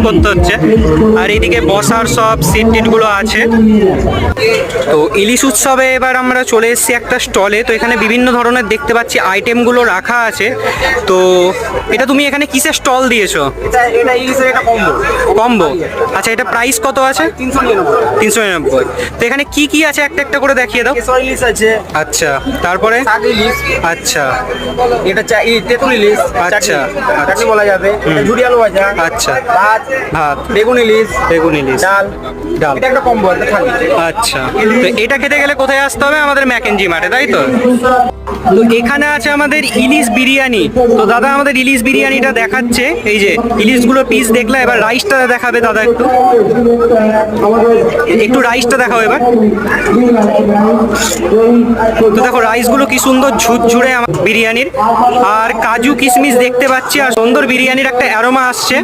করতে হচ্ছে। আর এইদিকে বসার সব সিট টিটগুলো আছে। তো ইলিশ উৎসবে এবার আমরা চলে এসেছি একটা স্টলে। তো এখানে বিভিন্ন ধরনের দেখতে পাচ্ছি আইটেমগুলো রাখা আছে। তো এটা তুমি এখানে কিসের স্টল দিয়েছো? এটা ইলিশের একটা কম্বো। কম্বো, আচ্ছা। এটা প্রাইস কত আছে? 399। তো এখানে কি কি আছে একটা একটা করে দেখিয়ে দাও। কেশর ইলিশ আছে, আচ্ছা, তারপরে? শাক ইলিশ, আচ্ছা এটা তেঁতুল ইলিশ, আচ্ছা, চাটনি বলা যাবে, এটা ঝুরি আলু ভাজা, আচ্ছা, ভাত, ভাত, বেগুন ইলিশ, বেগুন ইলিশ, ডাল। ডাল। এটা একটা কম্বো, একটা থালি। আচ্ছা, তো এটা খেতে গেলে কোথায় আসতে হবে? আমাদের ম্যাকেনজি মার্টে, তাই তো? তো এখানে আছে আমাদের ইলিশ বিরিয়ানি। তো দাদা আমাদের ইলিশ বিরিয়ানিটা দেখাচ্ছে। এই যে ইলিশগুলো পিস দেখলে, এবার রাইসটা দেখাবে দাদা। একটু একটু রাইসটা দেখাও এবার। তো দেখো রাইসগুলো কি সুন্দর ঝুরঝুরে আমার বিরিয়ানির। আর কাজু কিশমিশ দেখতে পাচ্ছি, আর সুন্দর বিরিয়ানির একটা অ্যারোমা আসছে।